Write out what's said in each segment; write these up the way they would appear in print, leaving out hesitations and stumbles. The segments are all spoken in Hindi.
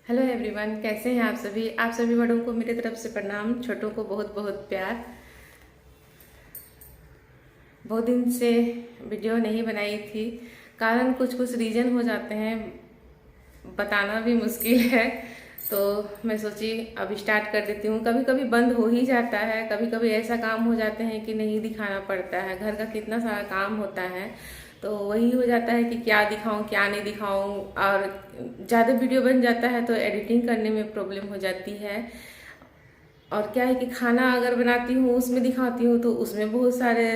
हेलो एवरीवन, कैसे हैं आप सभी बड़ों को मेरी तरफ से प्रणाम, छोटों को बहुत बहुत प्यार। बहुत दिन से वीडियो नहीं बनाई थी, कारण कुछ कुछ रीज़न हो जाते हैं, बताना भी मुश्किल है। तो मैं सोची अब स्टार्ट कर देती हूँ। कभी कभी बंद हो ही जाता है, कभी कभी ऐसा काम हो जाते हैं कि नहीं दिखाना पड़ता है। घर का कितना सारा काम होता है, तो वही हो जाता है कि क्या दिखाऊं क्या नहीं दिखाऊं। और ज़्यादा वीडियो बन जाता है तो एडिटिंग करने में प्रॉब्लम हो जाती है। और क्या है कि खाना अगर बनाती हूँ उसमें दिखाती हूँ तो उसमें बहुत सारे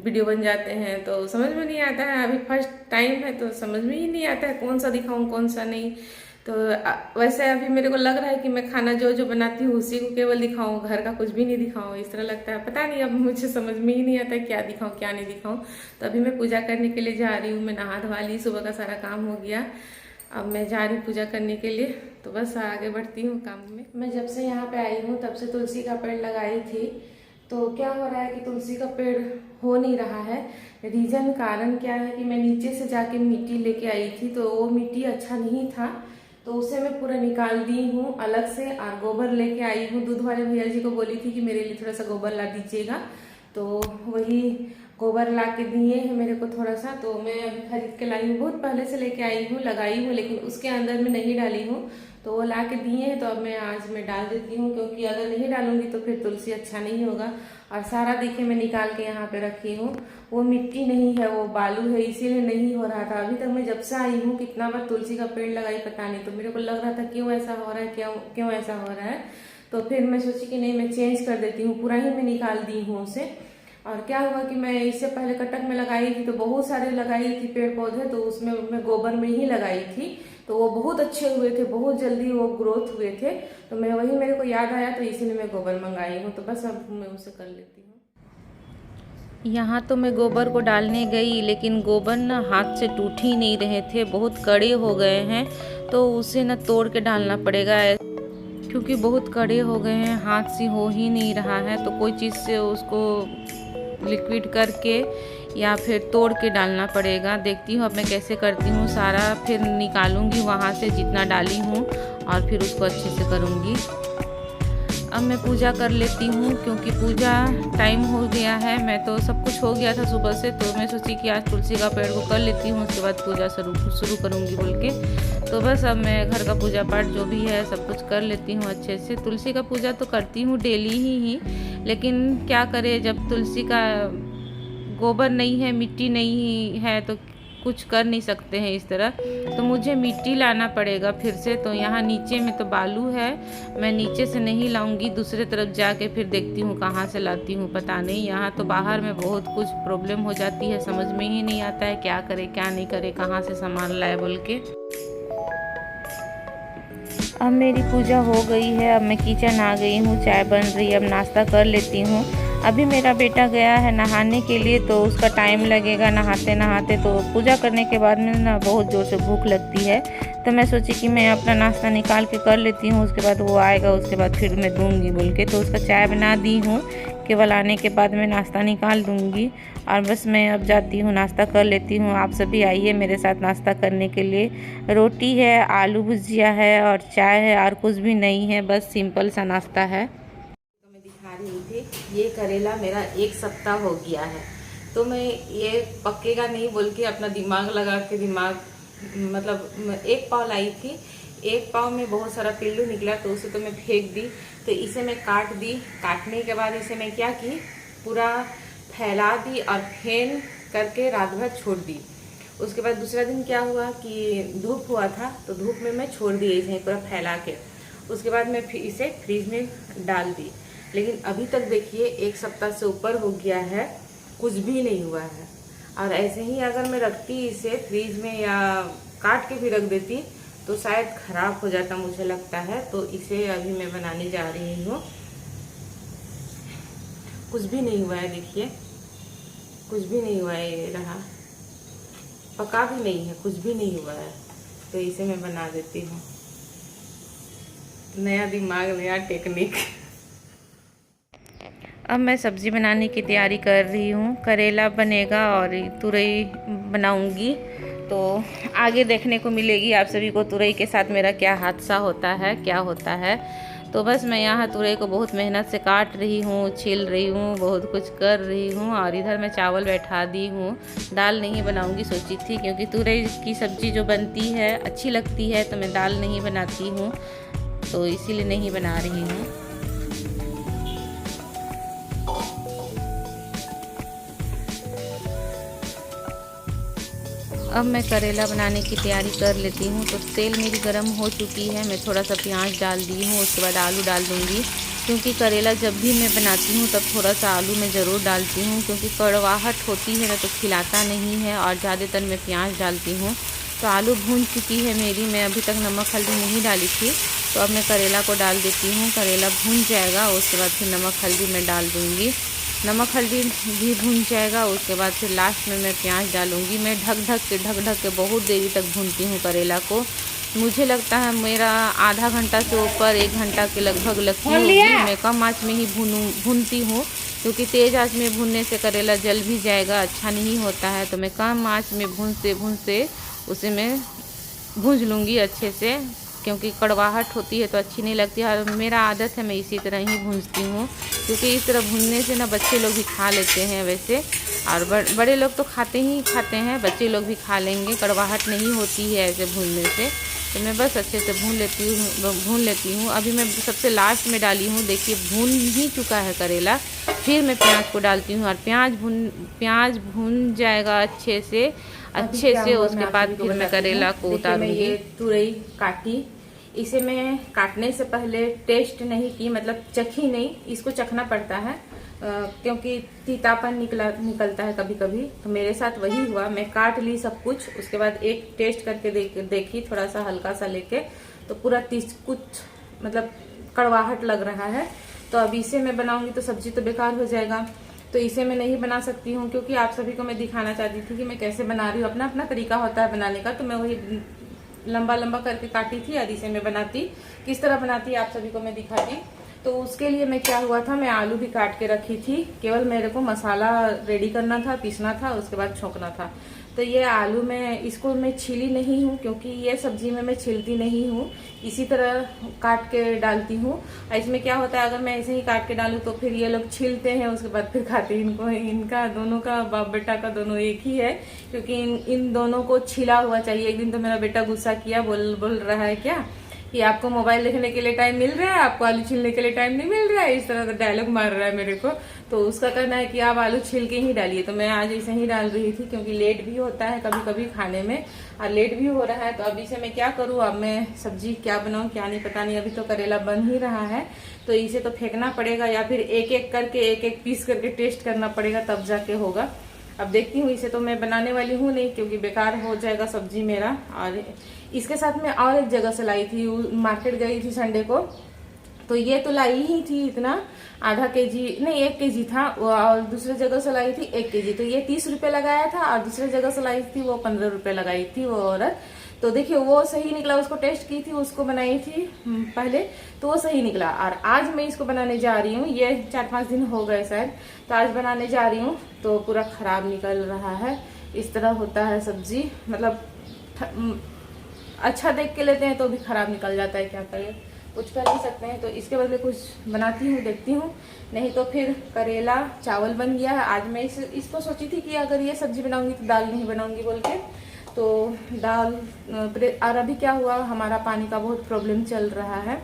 वीडियो बन जाते हैं, तो समझ में नहीं आता है। अभी फर्स्ट टाइम है तो समझ में ही नहीं आता है कौन सा दिखाऊं कौन सा नहीं। तो वैसे अभी मेरे को लग रहा है कि मैं खाना जो जो बनाती हूँ उसी को केवल दिखाऊं, घर का कुछ भी नहीं दिखाऊं, इस तरह लगता है। पता नहीं, अब मुझे समझ में ही नहीं आता है क्या दिखाऊं क्या नहीं दिखाऊं। तो अभी मैं पूजा करने के लिए जा रही हूँ। मैं नहा धवा ली, सुबह का सारा काम हो गया। अब मैं जा रही हूँ पूजा करने के लिए, तो बस आगे बढ़ती हूँ काम में। मैं जब से यहाँ पे आई हूँ तब से तुलसी का पेड़ लगाई थी, तो क्या हो रहा है कि तुलसी का पेड़ हो नहीं रहा है। रीज़न कारण क्या है कि मैं नीचे से जाके मिट्टी लेके आई थी, तो वो मिट्टी अच्छा नहीं था, तो उसे मैं पूरा निकाल दी हूँ अलग से। और गोबर लेके आई हूँ, दूध वाले भैया जी को बोली थी कि मेरे लिए थोड़ा सा गोबर ला दीजिएगा, तो वही गोबर ला के दिए हैं मेरे को थोड़ा सा। तो मैं अभी खरीद के लाई हूँ, बहुत पहले से लेके आई हूँ, लगाई हूँ, लेकिन उसके अंदर में नहीं डाली हूँ। तो वो ला के दिए हैं, तो अब आज मैं डाल देती हूँ, क्योंकि अगर नहीं डालूंगी तो फिर तुलसी अच्छा नहीं होगा। और सारा देखिए मैं निकाल के यहाँ पे रखी हूँ। वो मिट्टी नहीं है, वो बालू है, इसीलिए नहीं हो रहा था। अभी तक मैं जब से आई हूँ कितना बार तुलसी का पेड़ लगाई पता नहीं, तो मेरे को लग रहा था क्यों ऐसा हो रहा है, क्यों क्यों ऐसा हो रहा है। तो फिर मैं सोची कि नहीं, मैं चेंज कर देती हूँ, पूरा ही मैं निकाल दी हूँ उसे। और क्या हुआ कि मैं इससे पहले कटक में लगाई थी, तो बहुत सारे लगाई थी पेड़ पौधे, तो उसमें मैं गोबर में ही लगाई थी, तो वो बहुत अच्छे हुए थे, बहुत जल्दी वो ग्रोथ हुए थे। तो मैं वही, मेरे को याद आया तो इसीलिए मैं गोबर मंगाई हूँ, तो बस अब मैं उसे कर लेती हूँ। यहाँ तो मैं गोबर को डालने गई, लेकिन गोबर ना हाथ से टूट ही नहीं रहे थे, बहुत कड़े हो गए हैं, तो उसे ना तोड़ के डालना पड़ेगा, क्योंकि बहुत कड़े हो गए हैं, हाथ से हो ही नहीं रहा है। तो कोई चीज़ से उसको लिक्विड करके या फिर तोड़ के डालना पड़ेगा। देखती हूँ अब मैं कैसे करती हूँ, सारा फिर निकालूंगी वहाँ से जितना डाली हूँ, और फिर उसको अच्छे से करूँगी। अब मैं पूजा कर लेती हूँ, क्योंकि पूजा टाइम हो गया है। मैं तो सब कुछ हो गया था सुबह से, तो मैं सोची कि आज तुलसी का पेड़ को कर लेती हूँ, उसके बाद पूजा शुरू करूँगी बोल के। तो बस अब मैं घर का पूजा पाठ जो भी है सब कुछ कर लेती हूँ अच्छे से। तुलसी का पूजा तो करती हूँ डेली ही, लेकिन क्या करे, जब तुलसी का गोबर नहीं है, मिट्टी नहीं है, तो कुछ कर नहीं सकते हैं इस तरह। तो मुझे मिट्टी लाना पड़ेगा फिर से। तो यहाँ नीचे में तो बालू है, मैं नीचे से नहीं लाऊंगी, दूसरे तरफ जाके फिर देखती हूँ कहाँ से लाती हूँ, पता नहीं। यहाँ तो बाहर में बहुत कुछ प्रॉब्लम हो जाती है, समझ में ही नहीं आता है क्या करे क्या नहीं करे, कहाँ से सामान लाए बोल के। अब मेरी पूजा हो गई है, अब मैं किचन आ गई हूँ, चाय बन रही है, अब नाश्ता कर लेती हूँ। अभी मेरा बेटा गया है नहाने के लिए, तो उसका टाइम लगेगा नहाते नहाते। तो पूजा करने के बाद में ना बहुत ज़ोर से भूख लगती है, तो मैं सोची कि मैं अपना नाश्ता निकाल के कर लेती हूँ, उसके बाद वो आएगा, उसके बाद फिर मैं दूँगी बोल के। तो उसका चाय बना दी हूँ, केवल आने के बाद मैं नाश्ता निकाल दूँगी। और बस मैं अब जाती हूँ, नाश्ता कर लेती हूँ। आप सभी आइए मेरे साथ नाश्ता करने के लिए। रोटी है, आलू भुजिया है और चाय है, और कुछ भी नहीं है, बस सिंपल सा नाश्ता है। तो मैं दिखा रही थी, ये करेला मेरा 1 सप्ताह हो गया है, तो मैं ये पकेगा नहीं बोल के अपना दिमाग लगा के, मतलब 1 पाव लाई थी, 1 पाव में बहुत सारा पिल्लू निकला, तो उसे तो मैं फेंक दी। तो इसे मैं काट दी, काटने के बाद इसे मैं क्या की, पूरा फैला दी और फेन करके रात भर छोड़ दी। उसके बाद दूसरा दिन क्या हुआ कि धूप हुआ था, तो धूप में मैं छोड़ दी इसे पूरा फैला के। उसके बाद मैं इसे फ्रीज में डाल दी, लेकिन अभी तक देखिए 1 सप्ताह से ऊपर हो गया है, कुछ भी नहीं हुआ है। और ऐसे ही अगर मैं रखती इसे फ्रीज में या काट के भी रख देती तो शायद खराब हो जाता, मुझे लगता है। तो इसे अभी मैं बनाने जा रही हूँ, कुछ भी नहीं हुआ है, देखिए कुछ भी नहीं हुआ है, ये रहा, पका भी नहीं है, कुछ भी नहीं हुआ है। तो इसे मैं बना देती हूँ, नया दिमाग नया टेक्निक। अब मैं सब्ज़ी बनाने की तैयारी कर रही हूँ, करेला बनेगा और तुरई बनाऊँगी। तो आगे देखने को मिलेगी आप सभी को तुरई के साथ मेरा क्या हादसा होता है, क्या होता है। तो बस मैं यहाँ तुरई को बहुत मेहनत से काट रही हूँ, छील रही हूँ, बहुत कुछ कर रही हूँ। और इधर मैं चावल बैठा दी हूँ। दाल नहीं बनाऊँगी सोची थी, क्योंकि तुरई की सब्ज़ी जो बनती है अच्छी लगती है, तो मैं दाल नहीं बनाती हूँ, तो इसीलिए नहीं बना रही हूँ। अब मैं करेला बनाने की तैयारी कर लेती हूँ। तो तेल मेरी गर्म हो चुकी है, मैं थोड़ा सा प्याज डाल दी हूँ, उसके बाद आलू डाल दूँगी। क्योंकि करेला जब भी मैं बनाती हूँ तब थोड़ा सा आलू मैं ज़रूर डालती हूँ, क्योंकि कड़वाहट होती है ना तो खिलाता नहीं है, और ज़्यादातर मैं प्याज डालती हूँ। तो आलू भून चुकी है मेरी, मैं अभी तक नमक हल्दी नहीं डाली थी। तो अब मैं करेला को डाल देती हूँ। करेला भून जाएगा, उसके बाद फिर नमक हल्दी मैं डाल दूँगी। नमक हल्दी भी भून जाएगा, उसके बाद फिर लास्ट में मैं प्याज डालूँगी। मैं ढक ढक के बहुत देरी तक भूनती हूँ करेला को। मुझे लगता है मेरा आधा घंटा से ऊपर 1 घंटा के लगभग लगती होगी। मैं कम आँच में ही भूनती हूँ, क्योंकि तेज़ आँच में भूनने से करेला जल भी जाएगा, अच्छा नहीं होता है। तो मैं कम आँच में भूनते उसे मैं भूंज लूँगी अच्छे से, क्योंकि कड़वाहट होती है तो अच्छी नहीं लगती है। और मेरा आदत है मैं इसी तरह ही भूंजती हूँ, क्योंकि इस तरह भूनने से ना बच्चे लोग भी खा लेते हैं वैसे, और बड़े लोग तो खाते हैं, बच्चे लोग भी खा लेंगे। कड़वाहट नहीं होती है ऐसे भूनने से। तो मैं बस अच्छे से भून लेती हूँ। अभी मैं सबसे लास्ट में डाली हूँ, देखिए भून ही चुका है करेला। फिर मैं प्याज को डालती हूँ, और प्याज भून जाएगा अच्छे से उसके बाद फिर मैं करेला को उतारूंगी। ये तुरई काटी, इसे मैं काटने से पहले टेस्ट नहीं की, मतलब चखी नहीं, इसको चखना पड़ता है, क्योंकि तीतापन निकलता है कभी कभी। तो मेरे साथ वही हुआ, मैं काट ली सब कुछ, उसके बाद एक टेस्ट करके देखी थोड़ा सा हल्का सा लेके, तो पूरा कुछ मतलब कड़वाहट लग रहा है। तो अब इसे मैं बनाऊंगी तो सब्जी तो बेकार हो जाएगा, तो इसे मैं नहीं बना सकती हूँ, क्योंकि आप सभी को मैं दिखाना चाहती थी कि मैं कैसे बना रही हूँ। अपना अपना तरीका होता है बनाने का, तो मैं वही लंबा करके काटी थी, और इसे मैं बनाती किस तरह बनाती आप सभी को मैं दिखाती। तो उसके लिए मैं क्या हुआ था, मैं आलू भी काट के रखी थी, केवल मेरे को मसाला रेडी करना था, पीसना था, उसके बाद छोंकना था। तो ये आलू इसको मैं छीली नहीं हूँ, क्योंकि ये सब्जी में मैं छीलती नहीं हूँ, इसी तरह काट के डालती हूँ। इसमें क्या होता है, अगर मैं ऐसे ही काट के डालूँ तो फिर ये लोग छीलते हैं, उसके बाद फिर खाते हैं। इनका दोनों का बाप बेटा का दोनों एक ही है, क्योंकि इन दोनों को छिला हुआ चाहिए। एक दिन तो मेरा बेटा गुस्सा किया, बोल रहा है क्या कि आपको मोबाइल देखने के लिए टाइम मिल रहा है, आपको आलू छीलने के लिए टाइम नहीं मिल रहा है, इस तरह का डायलॉग मार रहा है मेरे को। तो उसका कहना है कि आप आलू छील के ही डालिए। तो मैं आज ऐसे ही डाल रही थी, क्योंकि लेट भी होता है कभी कभी खाने में, और लेट भी हो रहा है। तो अभी से मैं क्या करूँ, अब मैं सब्जी क्या बनाऊँ क्या नहीं पता नहीं। अभी तो करेला बन ही रहा है, तो इसे तो फेंकना पड़ेगा, या फिर एक एक पीस करके टेस्ट करना पड़ेगा, तब जाके होगा। अब देखती हूँ, इसे तो मैं बनाने वाली हूँ नहीं, क्योंकि बेकार हो जाएगा सब्जी मेरा। और इसके साथ मैं और एक जगह से लाई थी, मार्केट गई थी संडे को, तो ये तो लाई ही थी इतना, आधा केजी नहीं 1 केजी था, और दूसरे जगह से लाई थी 1 केजी। तो ये 30 रुपए लगाया था, और दूसरे जगह से लाई थी वो 15 रुपए लगाई थी वो औरत। तो देखिए वो सही निकला, उसको टेस्ट की थी, उसको बनाई थी पहले, तो वो सही निकला। और आज मैं इसको बनाने जा रही हूँ, ये 4-5 दिन हो गए शायद, तो आज बनाने जा रही हूँ, तो पूरा खराब निकल रहा है। इस तरह होता है सब्जी, मतलब अच्छा देख के लेते हैं तो भी खराब निकल जाता है, क्या करें, कुछ कर नहीं सकते हैं। तो इसके बदले कुछ बनाती हूँ, देखती हूँ, नहीं तो फिर करेला चावल बन गया है। आज मैं इसको सोची थी कि अगर ये सब्जी बनाऊंगी तो दाल नहीं बनाऊंगी बोल के, तो दाल। और अभी क्या हुआ, हमारा पानी का बहुत प्रॉब्लम चल रहा है,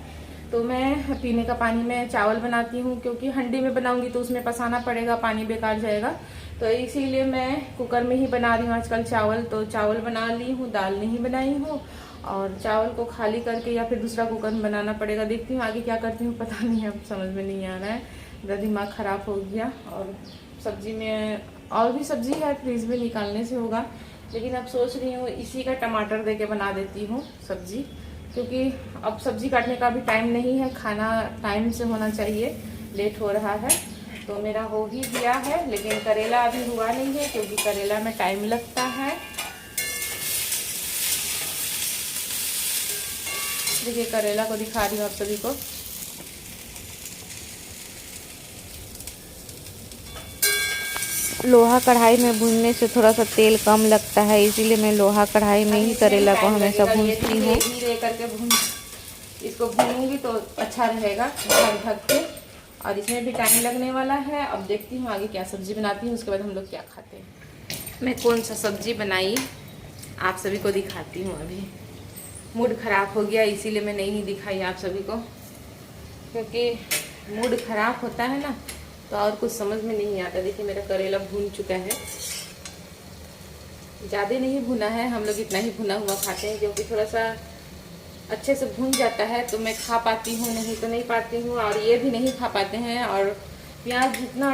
तो मैं पीने का पानी में चावल बनाती हूँ, क्योंकि हंडी में बनाऊंगी तो उसमें पसाना पड़ेगा, पानी बेकार जाएगा। तो इसीलिए मैं कुकर में ही बना रही हूँ आजकल चावल। तो चावल बना ली हूँ, दाल नहीं बनाई हूँ, और चावल को खाली करके या फिर दूसरा कुकर में बनाना पड़ेगा। देखती हूँ आगे क्या करती हूँ, पता नहीं, अब समझ में नहीं आ रहा है, मेरा दिमाग खराब हो गया। और सब्जी में और भी सब्जी है, फ्रीज में निकालने से होगा, लेकिन अब सोच रही हूँ इसी का टमाटर दे के बना देती हूँ सब्जी, क्योंकि अब सब्जी काटने का भी टाइम नहीं है, खाना टाइम से होना चाहिए, लेट हो रहा है। तो मेरा हो ही गया है, लेकिन करेला अभी हुआ नहीं है, क्योंकि करेला में टाइम लगता है। देखिए करेला को दिखा रही हूँ आप सभी को, लोहा कढ़ाई में भूनने से थोड़ा सा तेल कम लगता है, इसीलिए मैं लोहा कढ़ाई में ही करेला को हमेशा भूनती हूँ। धीरे करके इसको भूनूंगी तो अच्छा रहेगा ढक ढक के। और इसमें भी टाइम लगने वाला है। अब देखती हूँ आगे क्या सब्जी बनाती हूँ, उसके बाद हम लोग क्या खाते हैं। मैं कौन सा सब्जी बनाई आप सभी को दिखाती हूँ। अभी मूड ख़राब हो गया, इसीलिए मैं नहीं दिखाई आप सभी को, क्योंकि मूड ख़राब होता है ना तो और कुछ समझ में नहीं आता। देखिए मेरा करेला भून चुका है, ज़्यादा नहीं भुना है, हम लोग इतना ही भुना हुआ खाते हैं, क्योंकि थोड़ा सा अच्छे से भून जाता है तो मैं खा पाती हूँ, नहीं तो नहीं पाती हूँ। और ये भी नहीं खा पाते हैं। और प्याज जितना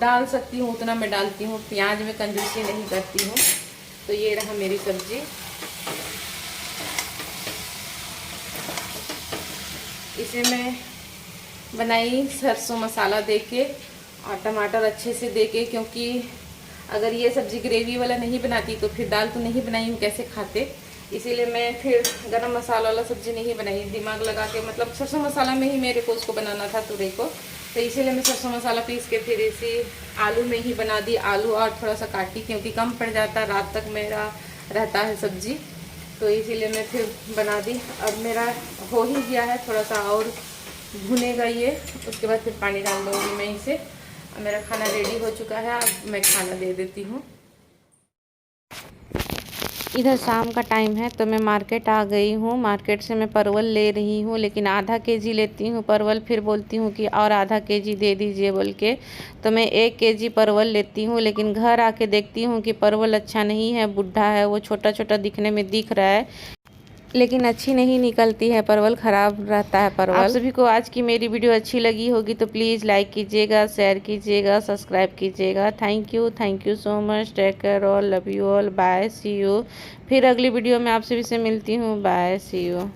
डाल सकती हूँ उतना मैं डालती हूँ, प्याज में कंजूसी नहीं करती हूँ। तो ये रहा मेरी सब्जी। इसे मैं बनाई सरसों मसाला देके और टमाटर अच्छे से देके, क्योंकि अगर ये सब्जी ग्रेवी वाला नहीं बनाती तो फिर दाल तो नहीं बनाई हूँ, कैसे खाते। इसीलिए मैं फिर गरम मसाला वाला सब्जी नहीं बनाई, दिमाग लगा के, मतलब सरसों मसाला में ही मेरे को उसको बनाना था तुरई को, तो इसीलिए मैं सरसों मसाला पीस के फिर इसी आलू में ही बना दी। आलू और थोड़ा सा काटी, क्योंकि कम पड़ जाता, रात तक मेरा रहता है सब्जी, तो इसीलिए मैं फिर बना दी। अब मेरा हो ही गया है, थोड़ा सा और भुनेगा ये, उसके बाद फिर पानी डाल दूँगी मैं इसे। मेरा खाना रेडी हो चुका है, अब मैं खाना दे देती हूँ। इधर शाम का टाइम है तो मैं मार्केट आ गई हूँ। मार्केट से मैं परवल ले रही हूँ, लेकिन आधा केजी लेती हूँ परवल, फिर बोलती हूँ कि और आधा केजी दे दीजिए बोल के, तो मैं 1 केजी परवल लेती हूँ। लेकिन घर आके देखती हूँ कि परवल अच्छा नहीं है, बुढ़ा है, वो छोटा छोटा दिखने में दिख रहा है, लेकिन अच्छी नहीं निकलती है परवल, ख़राब रहता है परवल। आप सभी को आज की मेरी वीडियो अच्छी लगी होगी तो प्लीज़ लाइक कीजिएगा, शेयर कीजिएगा, सब्सक्राइब कीजिएगा। Thank you so much. Take care all, love you all, bye, see you. फिर अगली वीडियो में आप सभी से मिलती हूँ। Bye, see you.